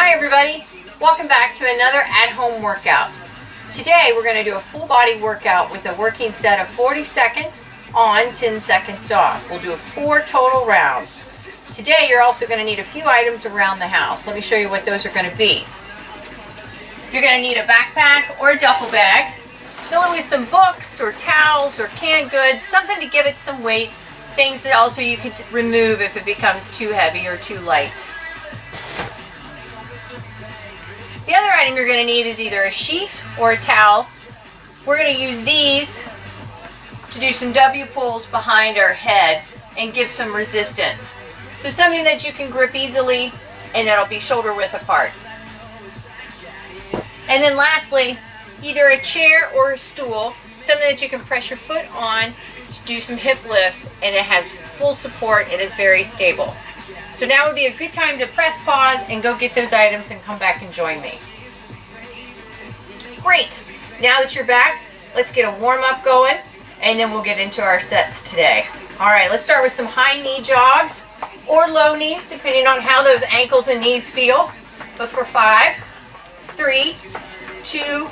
Hi everybody, welcome back to another at-home workout. Today we're going to do a full body workout with a working set of 40 seconds on, 10 seconds off. We'll do 4 total rounds. Today you're also going to need a few items around the house. Let me show you what those are going to be. You're going to need a backpack or a duffel bag. Fill it with some books or towels or canned goods, something to give it some weight, things that also you can remove if it becomes too heavy or too light. The other item you're going to need is either a sheet or a towel. We're going to use these to do some W pulls behind our head and give some resistance. So something that you can grip easily and that'll be shoulder width apart. And then lastly, either a chair or a stool, something that you can press your foot on to do some hip lifts, and it has full support and is very stable. So now would be a good time to press pause and go get those items and come back and join me. Great! Now that you're back, let's get a warm-up going and then we'll get into our sets today. Alright, let's start with some high knee jogs or low knees depending on how those ankles and knees feel. But for 5, 3, 2,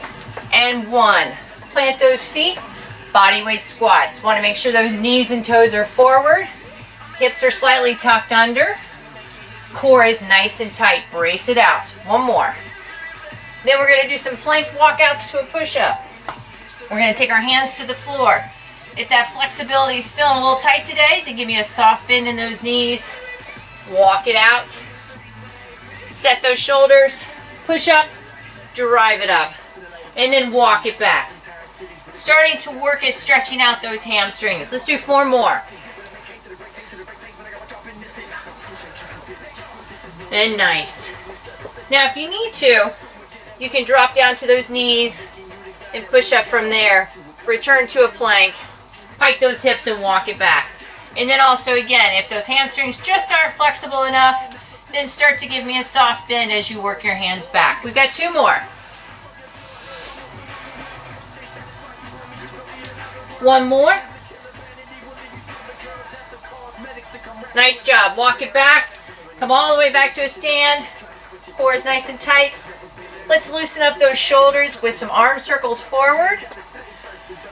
and 1. Plant those feet, body weight squats. Want to make sure those knees and toes are forward, hips are slightly tucked under. Core is nice and tight. Brace it out. One more. Then we're going to do some plank walkouts to a push-up. We're going to take our hands to the floor. If that flexibility is feeling a little tight today, then give me a soft bend in those knees. Walk it out. Set those shoulders. Push up. Drive it up. And then walk it back. Starting to work at stretching out those hamstrings. Let's do 4 more. And nice. Now if you need to, you can drop down to those knees and push up from there. Return to a plank. Pike those hips and walk it back. And then also again, if those hamstrings just aren't flexible enough, then start to give me a soft bend as you work your hands back. We've got 2 more. 1 more. Nice job. Walk it back. Come all the way back to a stand. Core is nice and tight. Let's loosen up those shoulders with some arm circles forward.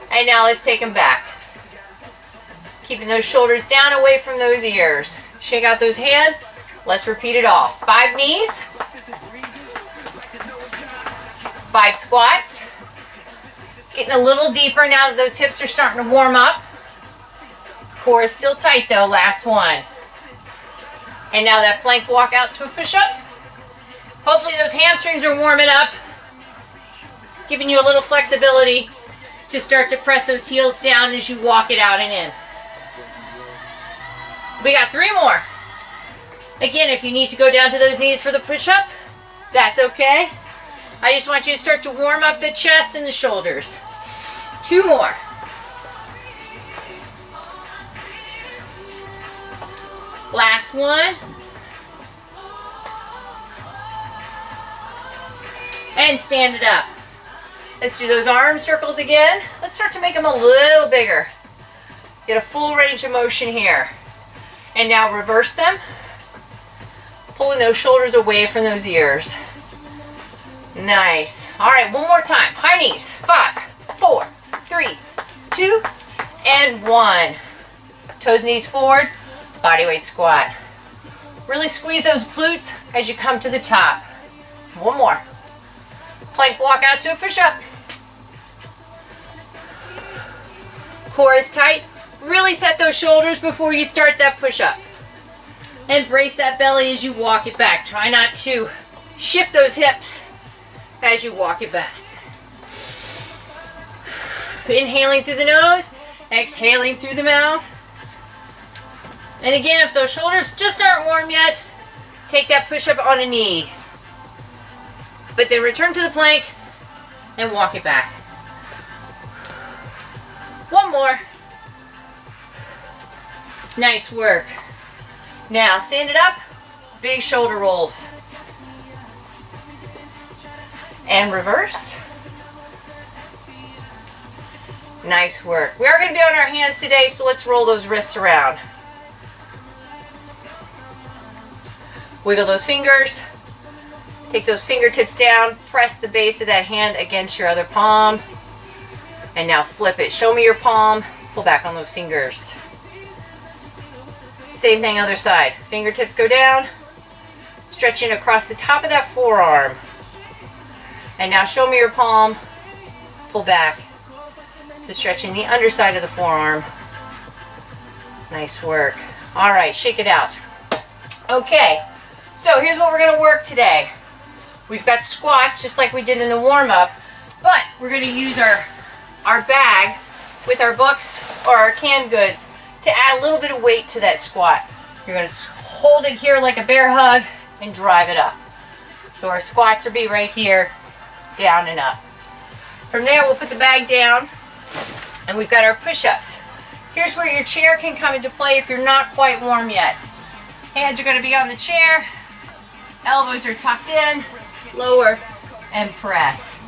And now let's take them back. Keeping those shoulders down away from those ears. Shake out those hands. Let's repeat it all. 5 knees. 5 squats. Getting a little deeper now that those hips are starting to warm up. Core is still tight though. Last one. And now that plank walk out to a push-up. Hopefully those hamstrings are warming up, giving you a little flexibility to start to press those heels down as you walk it out and in. We got 3 more. Again, if you need to go down to those knees for the push-up, that's okay. I just want you to start to warm up the chest and the shoulders. 2 more. Last one. And stand it up. Let's do those arm circles again. Let's start to make them a little bigger. Get a full range of motion here. And now reverse them. Pulling those shoulders away from those ears. Nice. Alright, one more time. High knees. 5, 4, 3, 2, and 1. Toes, knees forward. Body weight squat. Really squeeze those glutes as you come to the top. 1 more. Plank walk out to a push-up. Core is tight. Really set those shoulders before you start that push-up. And brace that belly as you walk it back. Try not to shift those hips as you walk it back. Inhaling through the nose, exhaling through the mouth. And again, if those shoulders just aren't warm yet, take that push-up on a knee. But then return to the plank and walk it back. 1 more. Nice work. Now stand it up, big shoulder rolls. And reverse. Nice work. We are going to be on our hands today, so let's roll those wrists around. Wiggle those fingers. Take those fingertips down, press the base of that hand against your other palm, and now flip it. Show me your palm, pull back on those fingers. Same thing other side. Fingertips go down, stretching across the top of that forearm. And now show me your palm, pull back. So stretching the underside of the forearm. Nice work. All right, shake it out. Okay, so here's what we're gonna work today. We've got squats just like we did in the warm-up, but we're gonna use our bag with our books or our canned goods to add a little bit of weight to that squat. You're gonna hold it here like a bear hug and drive it up. So our squats will be right here, down and up. From there, we'll put the bag down, and we've got our push-ups. Here's where your chair can come into play if you're not quite warm yet. Hands are gonna be on the chair, elbows are tucked in, lower, and press.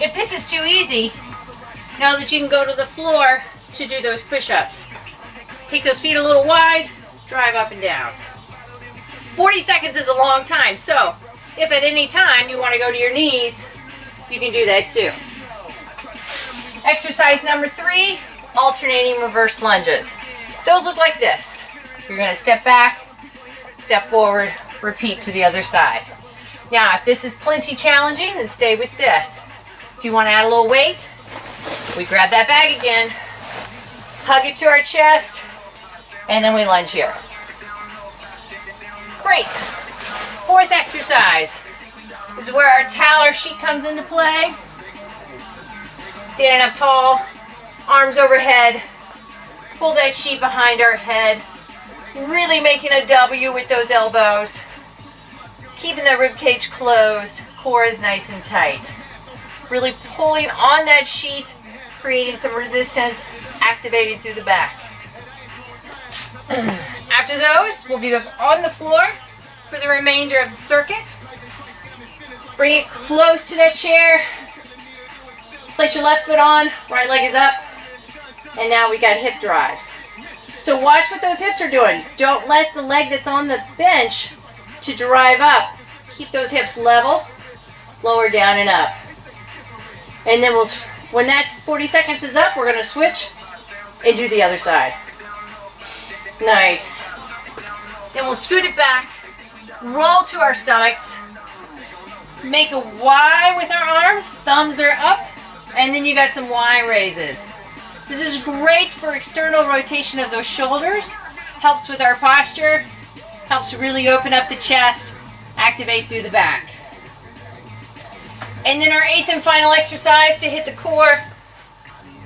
If this is too easy, know that you can go to the floor to do those push-ups. Take those feet a little wide, drive up and down. 40 seconds is a long time, so if at any time you want to go to your knees, you can do that too. Exercise number 3, alternating reverse lunges. Those look like this. You're going to step back, step forward, repeat to the other side. Now, if this is plenty challenging, then stay with this. If you want to add a little weight, we grab that bag again, hug it to our chest, and then we lunge here. Great. 4th exercise. This is where our talar sheet comes into play. Standing up tall, arms overhead, pull that sheet behind our head, really making a W with those elbows, keeping the rib cage closed, core is nice and tight. Really pulling on that sheet, creating some resistance, activating through the back. After those, we'll be on the floor for the remainder of the circuit. Bring it close to that chair. Place your left foot on, right leg is up. And now we got hip drives. So watch what those hips are doing. Don't let the leg that's on the bench to drive up. Keep those hips level, lower down and up. And then when that 40 seconds is up, we're gonna switch and do the other side. Nice. Then we'll scoot it back, roll to our stomachs, make a Y with our arms, thumbs are up, and then you got some Y raises. This is great for external rotation of those shoulders, helps with our posture, helps really open up the chest, activate through the back. And then our 8th and final exercise to hit the core,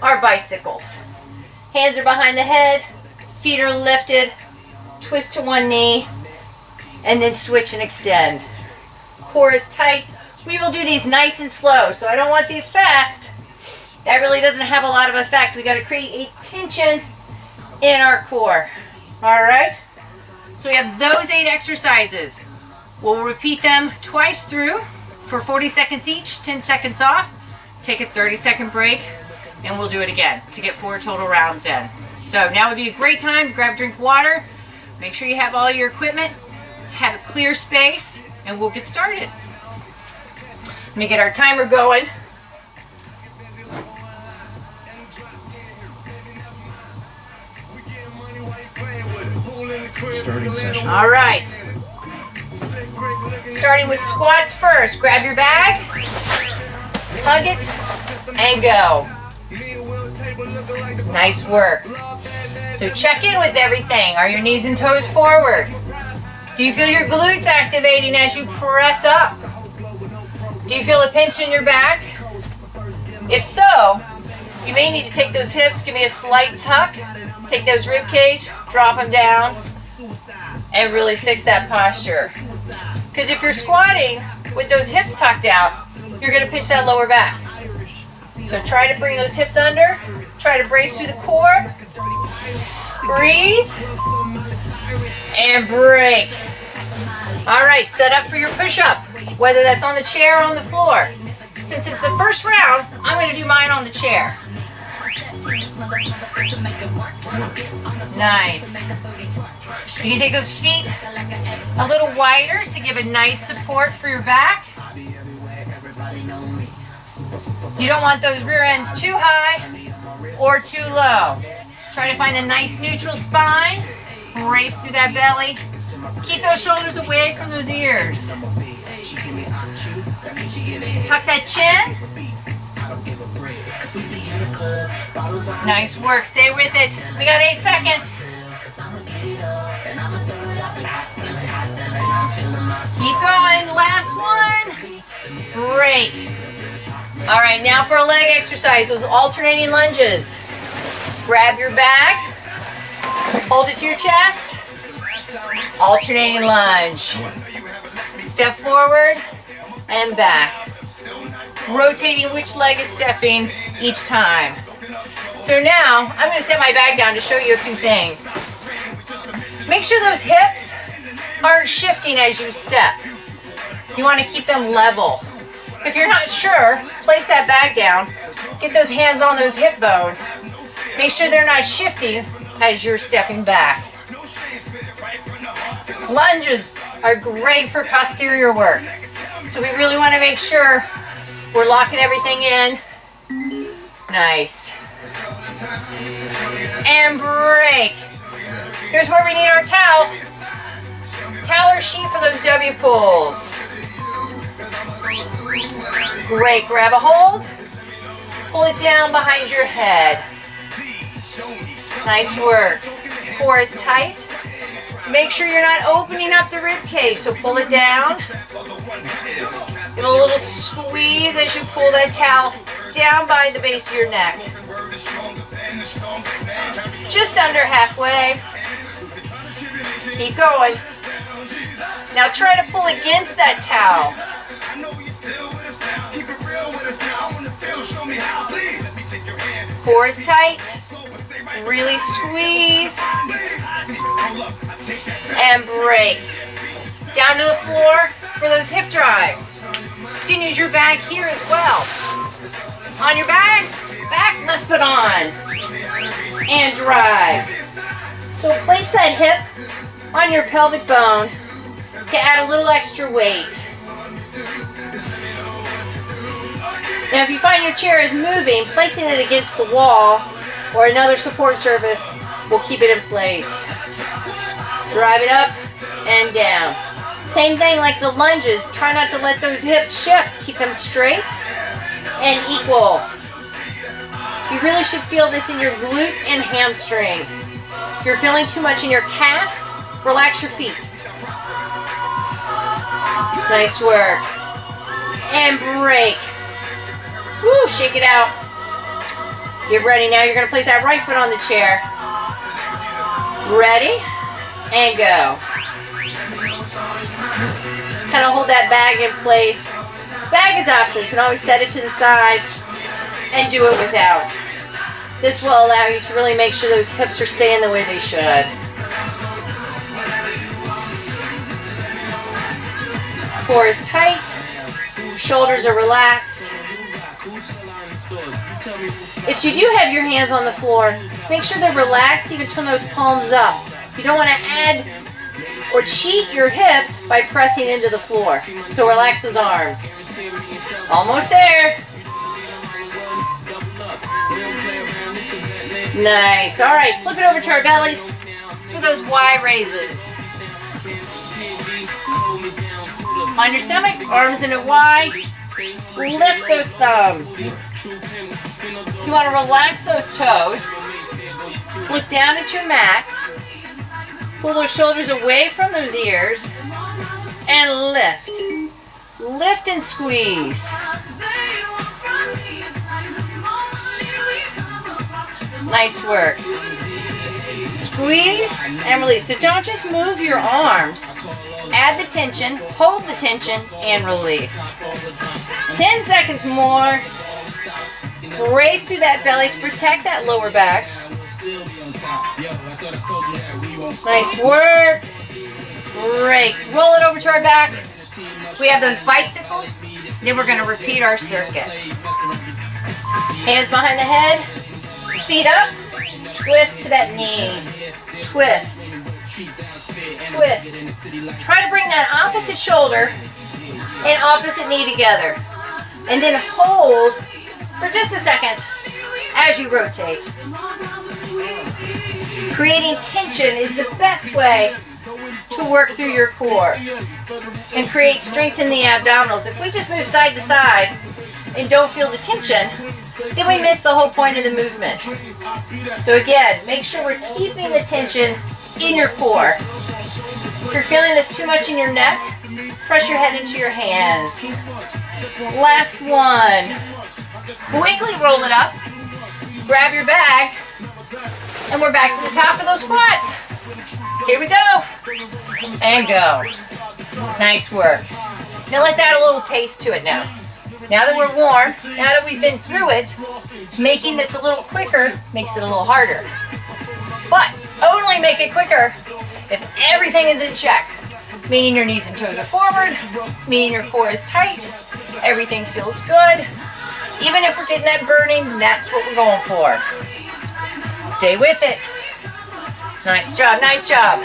our bicycles. Hands are behind the head, feet are lifted, twist to one knee, and then switch and extend. Core is tight. We will do these nice and slow, so I don't want these fast. That really doesn't have a lot of effect. We got to create a tension in our core. All right? So we have those 8 exercises. We'll repeat them twice through for 40 seconds each, 10 seconds off. Take a 30-second break, and we'll do it again to get 4 total rounds in. So now would be a great time to grab a drink of water. Make sure you have all your equipment, have a clear space, and we'll get started. Let me get our timer going. Starting session. All right. Starting with squats first. Grab your bag, hug it, and go. Nice work. So check in with everything. Are your knees and toes forward? Do you feel your glutes activating as you press up? Do you feel a pinch in your back? If so, you may need to take those hips, give me a slight tuck, take those rib cage, drop them down, and really fix that posture. Because if you're squatting with those hips tucked out, you're going to pinch that lower back. So try to bring those hips under, try to brace through the core, breathe, and break. All right, set up for your push-up, whether that's on the chair or on the floor. Since it's the first round, I'm going to do mine on the chair. Nice. You can take those feet a little wider to give a nice support for your back. You don't want those rear ends too high or too low. Try to find a nice neutral spine. Race through that belly. Keep those shoulders away from those ears. Tuck that chin. Nice work. Stay with it. We got 8 seconds. Keep going. Last one. Great. All right, now for a leg exercise. Those alternating lunges. Grab your bag. Hold it to your chest. Alternating lunge. Step forward and back. Rotating which leg is stepping each time. So now, I'm going to set my bag down to show you a few things. Make sure those hips aren't shifting as you step. You want to keep them level. If you're not sure, place that bag down. Get those hands on those hip bones. Make sure they're not shifting as you're stepping back. Lunges are great for posterior work. So we really want to make sure we're locking everything in. Nice. And break. Here's where we need our towel. Towel or sheet for those W pulls. Great. Grab a hold. Pull it down behind your head. Nice work. Core is tight. Make sure you're not opening up the rib cage, so pull it down. Give a little squeeze as you pull that towel down by the base of your neck. Just under halfway. Keep going. Now try to pull against that towel. Core is tight. Really squeeze. And break. Down to the floor for those hip drives. You can use your bag here as well. On your back, left foot on. And drive. So place that hip on your pelvic bone to add a little extra weight. Now if you find your chair is moving, placing it against the wall or another support surface will keep it in place. Drive it up and down. Same thing like the lunges. Try not to let those hips shift. Keep them straight and equal. You really should feel this in your glute and hamstring. If you're feeling too much in your calf, relax your feet. Nice work. And break. Woo, shake it out. Get ready now. You're going to place that right foot on the chair. Ready? And go. Kind of hold that bag in place. Bag is optional. You can always set it to the side and do it without. This will allow you to really make sure those hips are staying the way they should. Core is tight. Shoulders are relaxed. If you do have your hands on the floor, make sure they're relaxed. Even turn those palms up. You don't want to add or cheat your hips by pressing into the floor. So relax those arms. Almost there. Nice. All right, flip it over to our bellies for those Y raises. On your stomach, arms in a Y. Lift those thumbs. You want to relax those toes. Look down at your mat. Pull those shoulders away from those ears. And lift. Lift and squeeze. Nice work. Squeeze and release. So don't just move your arms. Add the tension, hold the tension, and release. 10 seconds more. Race through that belly to protect that lower back. Nice work. Great. Roll it over to our back. We have those bicycles. Then we're going to repeat our circuit. Hands behind the head. Feet up, twist to that knee. Twist. Twist. Try to bring that opposite shoulder and opposite knee together. And then hold for just a second as you rotate. Creating tension is the best way to work through your core and create strength in the abdominals. If we just move side to side and don't feel the tension, then we miss the whole point of the movement. So again, make sure we're keeping the tension in your core. If you're feeling this too much in your neck, press your head into your hands. Last one. Quickly roll it up, grab your bag, and we're back to the top of those squats. Here we go. And go. Nice work. Now let's add a little pace to it now. Now that we're warm, now that we've been through it, making this a little quicker makes it a little harder. But only make it quicker if everything is in check. Meaning your knees and toes are forward, meaning your core is tight, everything feels good. Even if we're getting that burning, that's what we're going for. Stay with it. Nice job, nice job.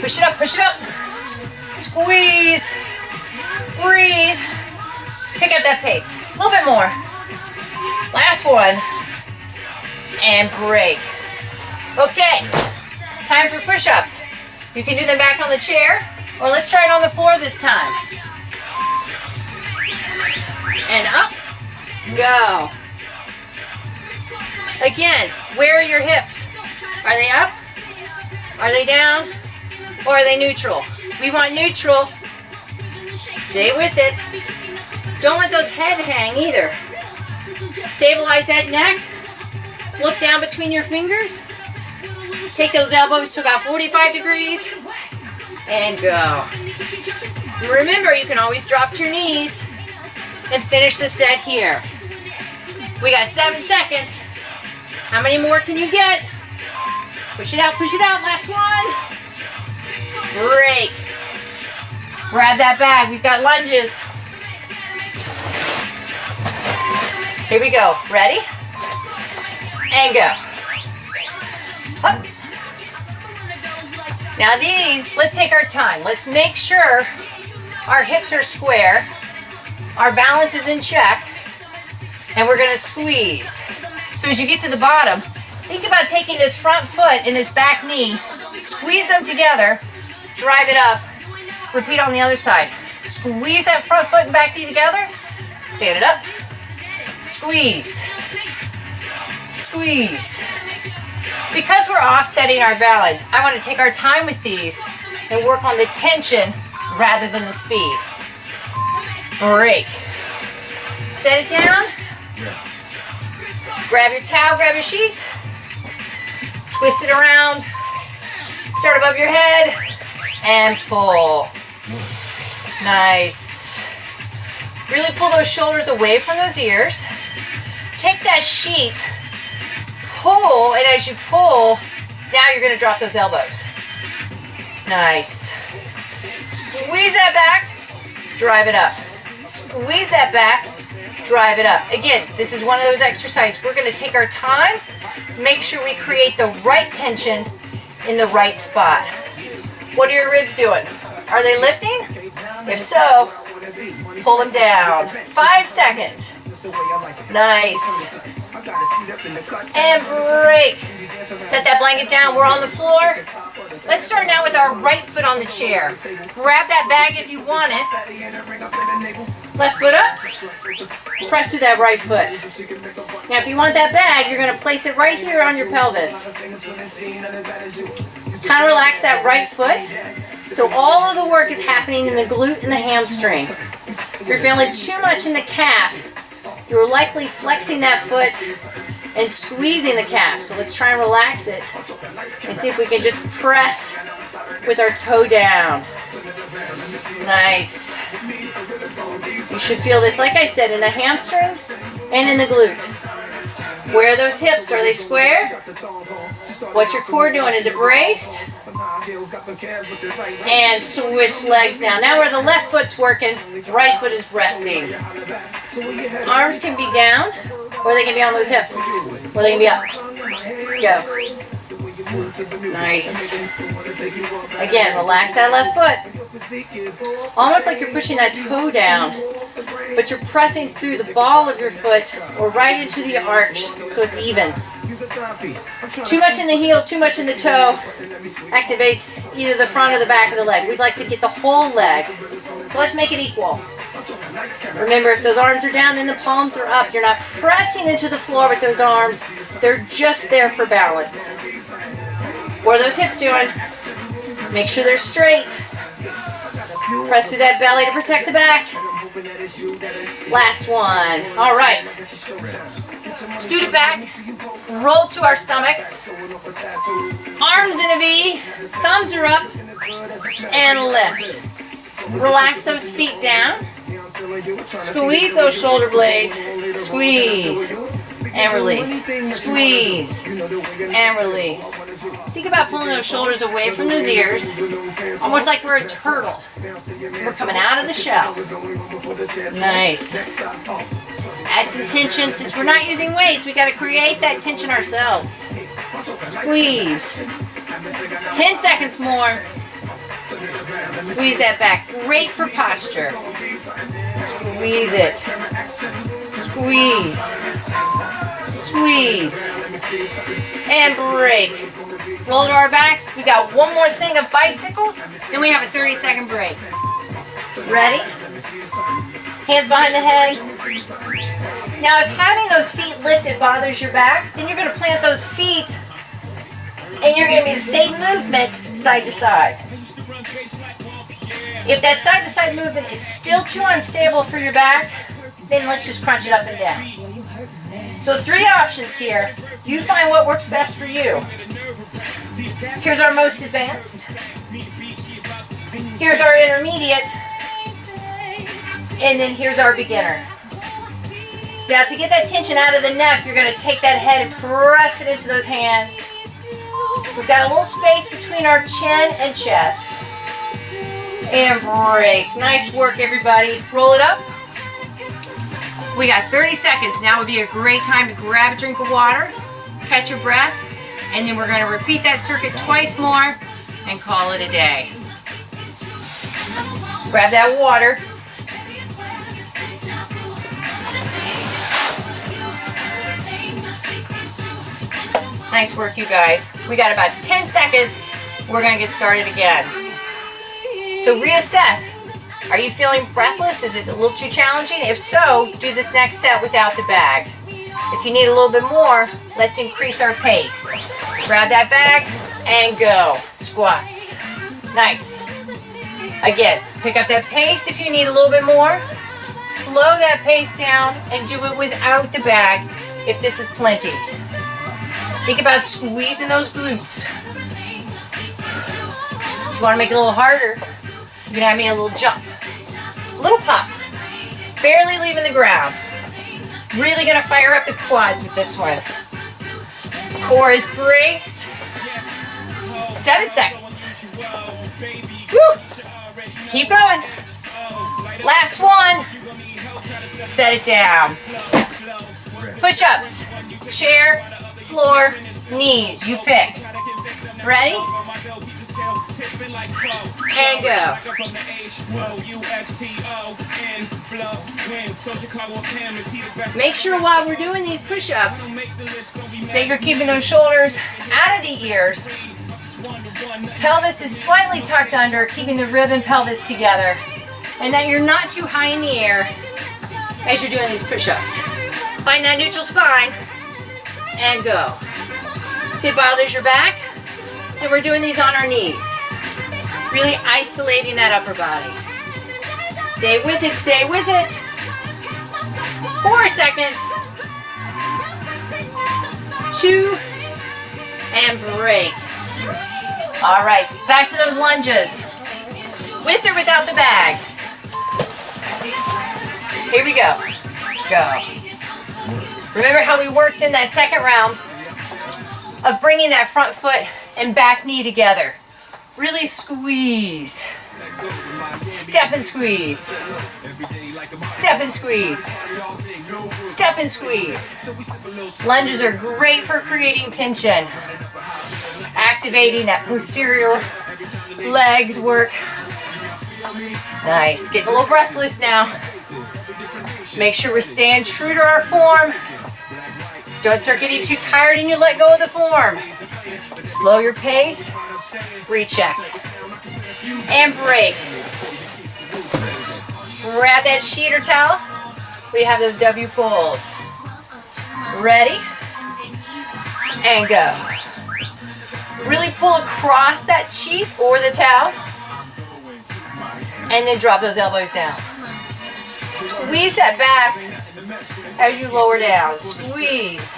Push it up, push it up. Squeeze. Breathe. Pick up that pace. A little bit more. Last one. And break. Okay. Time for push-ups. You can do them back on the chair, or let's try it on the floor this time. And up. Go. Again, where are your hips? Are they up? Are they down? Or are they neutral? We want neutral. Stay with it. Don't let those head hang either. Stabilize that neck. Look down between your fingers. Take those elbows to about 45 degrees. And go. Remember, you can always drop to your knees and finish the set here. We got 7 seconds. How many more can you get? Push it out, last one. Break. Grab that bag, we've got lunges. Here we go, ready? And go. Up. Now these, let's take our time. Let's make sure our hips are square, our balance is in check, and we're gonna squeeze. So as you get to the bottom, think about taking this front foot and this back knee, squeeze them together, drive it up, repeat on the other side. Squeeze that front foot and back knee together, stand it up, squeeze, squeeze. Because we're offsetting our balance, I want to take our time with these and work on the tension rather than the speed. Break. Set it down. Grab your towel, grab your sheet. Twist it around. Start above your head. And pull. Nice. Really pull those shoulders away from those ears. Take that sheet. Pull, and as you pull, now you're going to drop those elbows. Nice. Squeeze that back. Drive it up. Squeeze that back. Drive it up. Again, this is one of those exercises. We're going to take our time, make sure we create the right tension in the right spot. What are your ribs doing? Are they lifting? If so, pull them down. 5 seconds. Nice. And break. Set that blanket down. We're on the floor. Let's start now with our right foot on the chair. Grab that bag if you want it. Left foot up. Press through that right foot. Now if you want that bag, you're going to place it right here on your pelvis. Kind of relax that right foot. So all of the work is happening in the glute and the hamstring. If you're feeling too much in the calf, you're likely flexing that foot and squeezing the calf. So let's try and relax it and see if we can just press with our toe down. Nice. You should feel this, like I said, in the hamstring and in the glute. Where are those hips? Are they square? What's your core doing? Is it braced? And switch legs now. Now where the left foot's working, right foot is resting. Arms can be down Or they can be on those hips. Or they can be up. Go. Nice. Again, relax that left foot. Almost like you're pushing that toe down, but you're pressing through the ball of your foot or right into the arch so it's even. Too much in the heel, too much in the toe activates either the front or the back of the leg. We'd like to get the whole leg. So let's make it equal. Remember, if those arms are down, then the palms are up. You're not pressing into the floor with those arms. They're just there for balance. What are those hips doing? Make sure they're straight. Press through that belly to protect the back. Last one. All right. Scoot it back. Roll to our stomachs. Arms in a V. Thumbs are up. And lift. Relax those feet down. Squeeze those shoulder blades. Squeeze. And release. Squeeze. And release. Think about pulling those shoulders away from those ears. Almost like we're a turtle. We're coming out of the shell. Nice. Add some tension. Since we're not using weights, we got to create that tension ourselves. Squeeze. 10 seconds more. Squeeze that back. Great for posture. Squeeze it. Squeeze. Squeeze. And break. Roll to our backs. We got one more thing of bicycles. Then we have a 30-second break. Ready? Hands behind the head. Now, if having those feet lifted bothers your back, then you're going to plant those feet and you're going to be the same movement side to side. If that side to side movement is still too unstable for your back, then let's just crunch it up and down. So 3 options here. You find what works best for you. Here's our most advanced. Here's our intermediate. And then here's our beginner. Now to get that tension out of the neck, you're going to take that head and press it into those hands. We've got a little space between our chin and chest. And break. Nice work, everybody. Roll it up. We got 30 seconds. Now would be a great time to grab a drink of water, catch your breath, and then we're going to repeat that circuit twice more and call it a day. Grab that water. Nice work, you guys. We got about 10 seconds. We're going to get started again. So reassess. Are you feeling breathless? Is it a little too challenging? If so, do this next set without the bag. If you need a little bit more, let's increase our pace. Grab that bag and go. Squats. Nice. Again, pick up that pace if you need a little bit more. Slow that pace down and do it without the bag if this is plenty. Think about squeezing those glutes. If you want to make it a little harder, you can have me a little jump. A little pop. Barely leaving the ground. Really going to fire up the quads with this one. Core is braced. 7 seconds. Woo! Keep going. Last one. Set it down. Push-ups. Chair, floor, knees. You pick. Ready? And go. Make sure while we're doing these push-ups that you're keeping those shoulders out of the ears. Pelvis is slightly tucked under, keeping the rib and pelvis together. And that you're not too high in the air as you're doing these push-ups. Find that neutral spine and go. If it bothers your back, then we're doing these on our knees. Really isolating that upper body. Stay with it, stay with it. 4 seconds. 2, and break. All right, back to those lunges. With or without the bag. Here we go. Go. Remember how we worked in that second round of bringing that front foot and back knee together. Really squeeze. Step and squeeze. Step and squeeze. Step and squeeze. Lunges are great for creating tension. Activating that posterior legs work. Nice. Getting a little breathless now. Make sure we're staying true to our form. Don't start getting too tired and you let go of the form. Slow your pace. Recheck. And break. Grab that sheet or towel. We have those W pulls. Ready? And go. Really pull across that sheet or the towel. And then drop those elbows down. Squeeze that back as you lower down. Squeeze.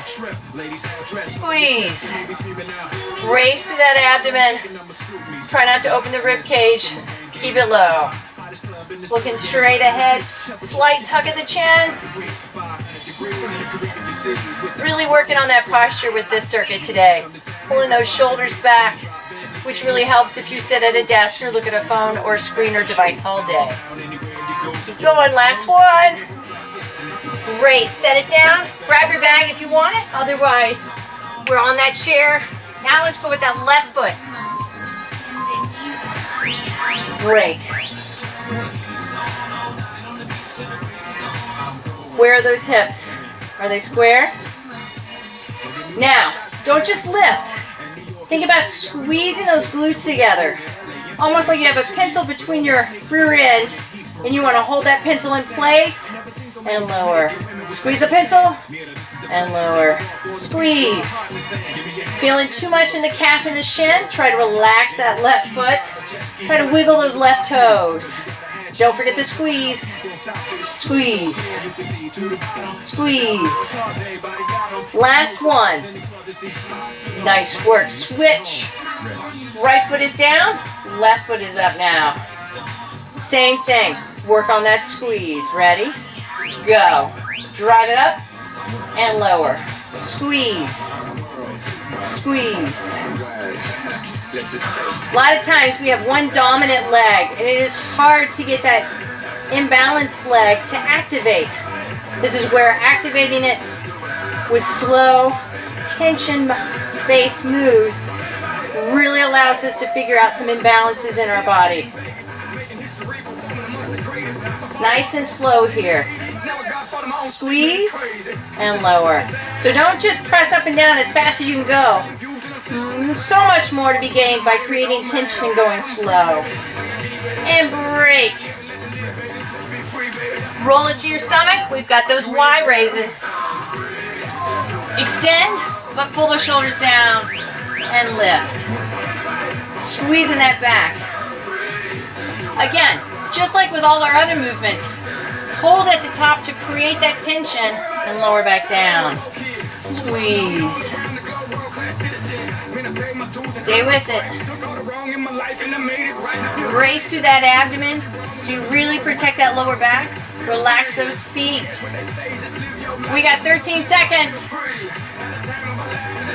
Squeeze. Race through that abdomen. Try not to open the rib cage. Keep it low. Looking straight ahead. Slight tuck of the chin. Squeeze. Really working on that posture with this circuit today. Pulling those shoulders back, which really helps if you sit at a desk or look at a phone or screen or device all day. Keep going, last one. Great, set it down. Grab your bag if you want it. Otherwise, we're on that chair. Now let's go with that left foot. Break. Where are those hips? Are they square? Now, don't just lift. Think about squeezing those glutes together. Almost like you have a pencil between your rear end and you want to hold that pencil in place and lower. Squeeze the pencil and lower. Squeeze. Feeling too much in the calf and the shin? Try to relax that left foot. Try to wiggle those left toes. Don't forget the squeeze. Squeeze. Squeeze. Last one. Nice work. Switch. Right foot is down. Left foot is up now. Same thing. Work on that squeeze. Ready? Go. Drive it up and lower. Squeeze. Squeeze. A lot of times we have one dominant leg and it is hard to get that imbalanced leg to activate. This is where activating it with slow, tension-based moves really allows us to figure out some imbalances in our body. Nice and slow here. Squeeze and lower. So don't just press up and down as fast as you can go. So much more to be gained by creating tension and going slow. And break. Roll it to your stomach. We've got those Y raises. Extend, but pull those shoulders down and lift. Squeezing that back. Again, just like with all our other movements, hold at the top to create that tension and lower back down. Squeeze. Stay with it. Brace through that abdomen so you really protect that lower back. Relax those feet. We got 13 seconds.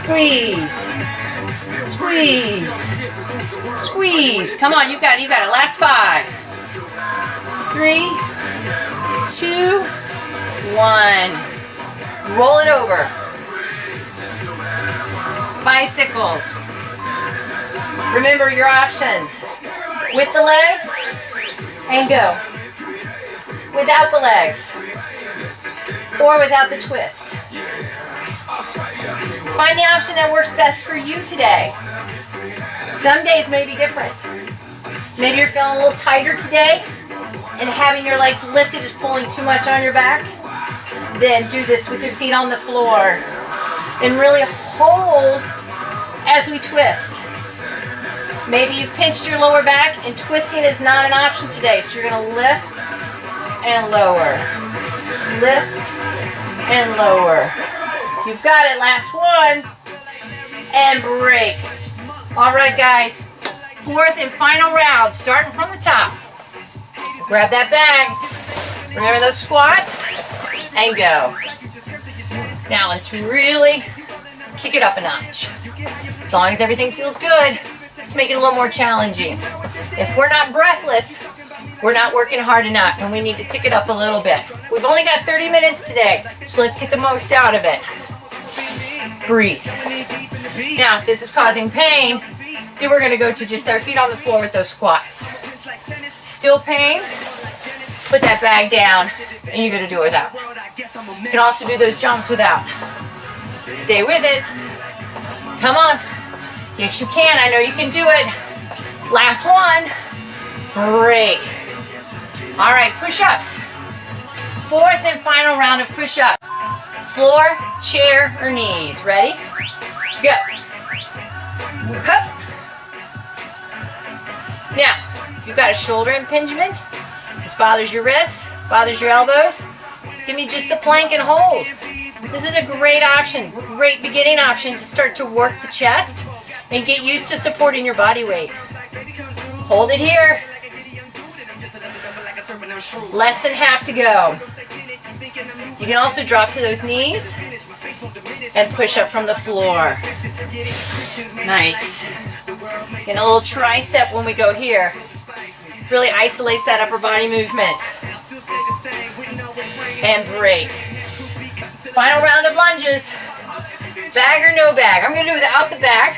Squeeze. Squeeze. Squeeze. Come on, you got it. Last 5. 3, 2, 1. Roll it over. Bicycles. Remember your options. With the legs and go. Without the legs. Or without the twist. Find the option that works best for you today. Some days may be different. Maybe you're feeling a little tighter today and having your legs lifted is pulling too much on your back. Then do this with your feet on the floor. And really hold as we twist. Maybe you've pinched your lower back and twisting is not an option today. So you're going to lift and lower. Lift and lower. You've got it. Last one. And break. All right, guys. 4th and final round, starting from the top. Grab that bag. Remember those squats? And go. Now let's really kick it up a notch. As long as everything feels good, let's make it a little more challenging. If we're not breathless, We're not working hard enough and we need to tick it up a little bit. We've only got 30 minutes today, so let's get the most out of it. Breathe. Now, if this is causing pain, then we're gonna go to just our feet on the floor with those squats. Still pain? Put that bag down and you're gonna do it without. You can also do those jumps without. Stay with it. Come on. Yes, you can. I know you can do it. Last one. Break. All right, push-ups. Fourth and final round of push-ups. Floor, chair, or knees. Ready? Go. Up. Now, if you've got a shoulder impingement, this bothers your wrists, bothers your elbows, give me just the plank and hold. This is a great option, great beginning option to start to work the chest and get used to supporting your body weight. Hold it here. Less than half to go. You can also drop to those knees and push up from the floor. Nice. Get a little tricep when we go here. Really isolates that upper body movement. And break. Final round of lunges. Bag or no bag? I'm going to do it without the bag.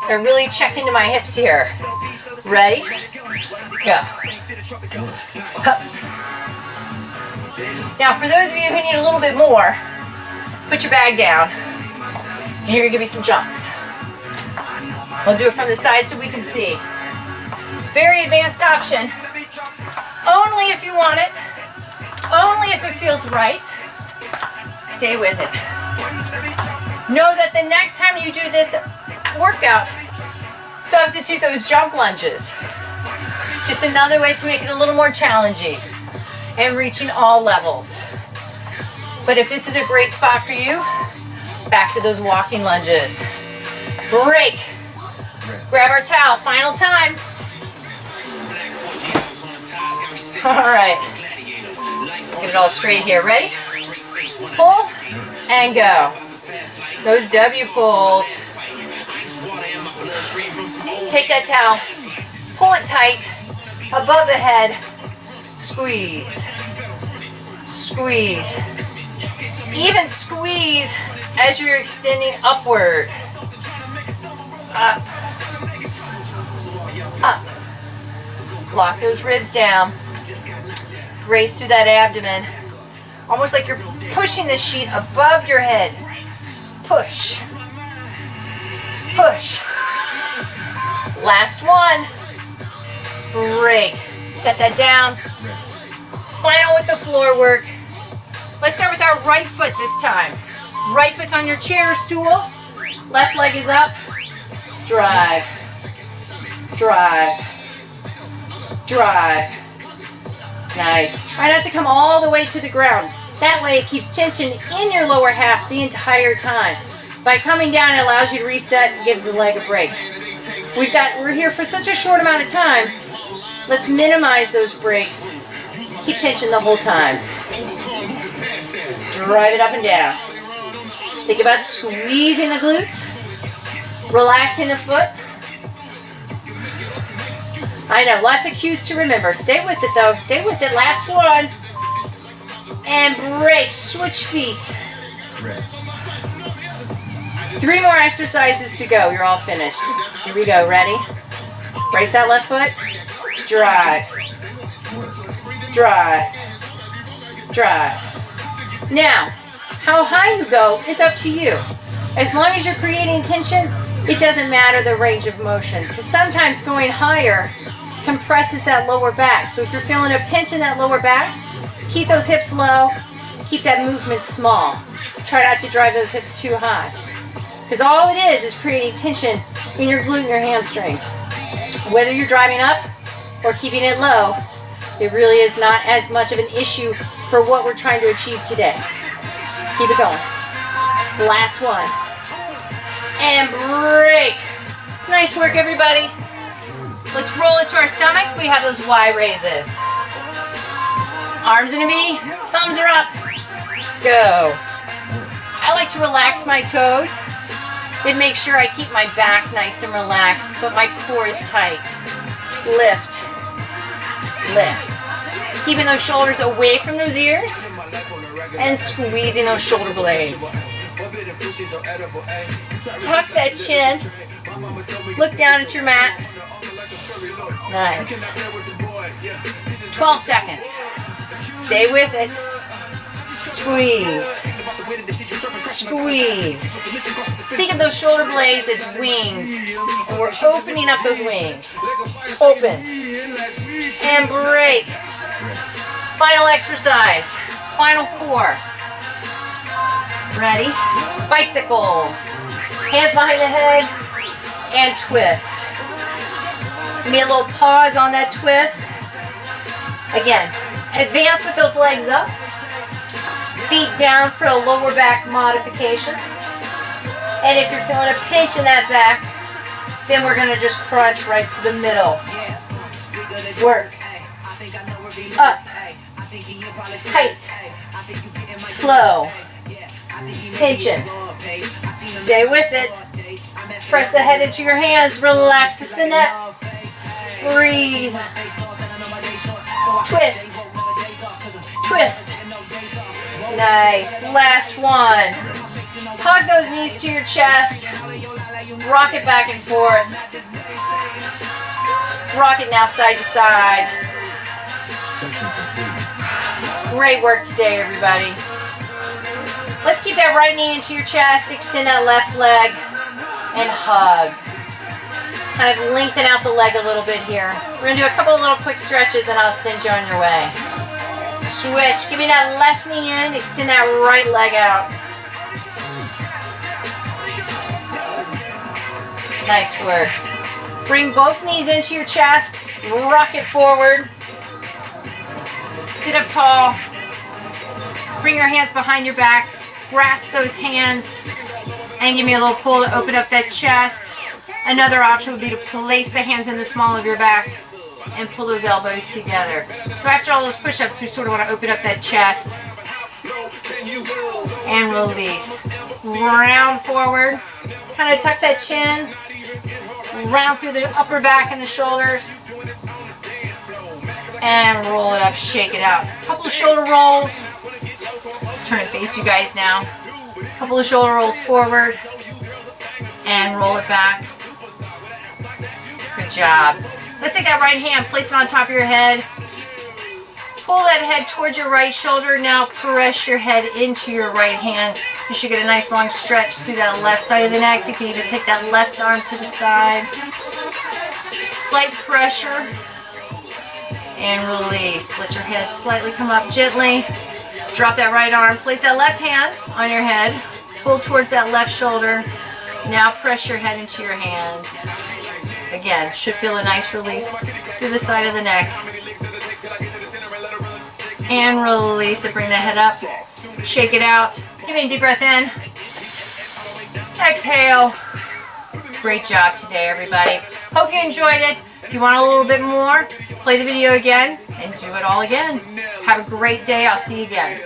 So I really check into my hips here. Ready? Go. Up. Now, for those of you who need a little bit more, put your bag down. And you're going to give me some jumps. We'll do it from the side so we can see. Very advanced option. Only if you want it. Only if it feels right. Stay with it. Know that the next time you do this workout, substitute those jump lunges. Just another way to make it a little more challenging and reaching all levels. But if this is a great spot for you, back to those walking lunges. Break. Grab our towel. Final time. All right. Get it all straight here. Ready? Pull and go. Those W pulls. Take that towel. Pull it tight. Above the head. Squeeze. Squeeze. Even squeeze as you're extending upward. Up. Up. Lock those ribs down. Race through that abdomen. Almost like you're pushing the sheet above your head. Push. Push. Last one. Break. Set that down. Final with the floor work. Let's start with our right foot this time. Right foot's on your chair or stool. Left leg is up. Drive. Drive. Drive. Nice. Try not to come all the way to the ground. That way it keeps tension in your lower half the entire time. By coming down, it allows you to reset and gives the leg a break. We're here for such a short amount of time. Let's minimize those breaks. Keep tension the whole time. Drive it up and down. Think about squeezing the glutes, relaxing the foot. I know, lots of cues to remember. Stay with it though, stay with it. Last one. And break, switch feet. 3 more exercises to go, you're all finished. Here we go, ready? Brace that left foot. Drive. Drive. Drive. Now, how high you go is up to you. As long as you're creating tension, it doesn't matter the range of motion. Because sometimes going higher compresses that lower back. So if you're feeling a pinch in that lower back, keep those hips low, keep that movement small. Try not to drive those hips too high. Because all it is creating tension in your glute and your hamstring. Whether you're driving up or keeping it low, it really is not as much of an issue for what we're trying to achieve today. Keep it going. Last one. And break. Nice work, everybody. Let's roll it to our stomach. We have those Y raises. Arms in a V, thumbs are up. Go. I like to relax my toes and make sure I keep my back nice and relaxed, but my core is tight. Lift. Lift. Keeping those shoulders away from those ears and squeezing those shoulder blades. Tuck that chin. Look down at your mat. Nice. 12 seconds. Stay with it. Squeeze. Squeeze. Think of those shoulder blades as wings. And we're opening up those wings. Open. And break. Final exercise. Final core. Ready? Bicycles. Hands behind the head. And twist. Give me a little pause on that twist. Again, advance with those legs up. Feet down for a lower back modification. And if you're feeling a pinch in that back, then we're going to just crunch right to the middle. Work. Up. Tight. Slow. Tension. Stay with it. Press the head into your hands. Relaxes the neck. Breathe. Twist. Twist. Nice. Last one. Hug those knees to your chest. Rock it back and forth. Rock it now side to side. Great work today, everybody. Let's keep that right knee into your chest. Extend that left leg and hug. Kind of lengthen out the leg a little bit here. We're going to do a couple of little quick stretches and I'll send you on your way. Switch. Give me that left knee in. Extend that right leg out. Nice work. Bring both knees into your chest. Rock it forward. Sit up tall. Bring your hands behind your back. Grasp those hands. And give me a little pull to open up that chest. Another option would be to place the hands in the small of your back and pull those elbows together. So after all those push-ups, we sort of want to open up that chest and release. Round forward. Kind of tuck that chin. Round through the upper back and the shoulders. And roll it up, shake it out. Couple of shoulder rolls. Turn and face you guys now. Couple of shoulder rolls forward. And roll it back. Good job. Let's take that right hand, place it on top of your head. Pull that head towards your right shoulder. Now press your head into your right hand. You should get a nice long stretch through that left side of the neck. You can even take that left arm to the side. Slight pressure. And release. Let your head slightly come up gently. Drop that right arm. Place that left hand on your head. Pull towards that left shoulder. Now press your head into your hand. Again, should feel a nice release through the side of the neck. And release it. Bring the head up. Shake it out. Give me a deep breath in. Exhale. Great job today, everybody. Hope you enjoyed it. If you want a little bit more, play the video again and do it all again. Have a great day. I'll see you again.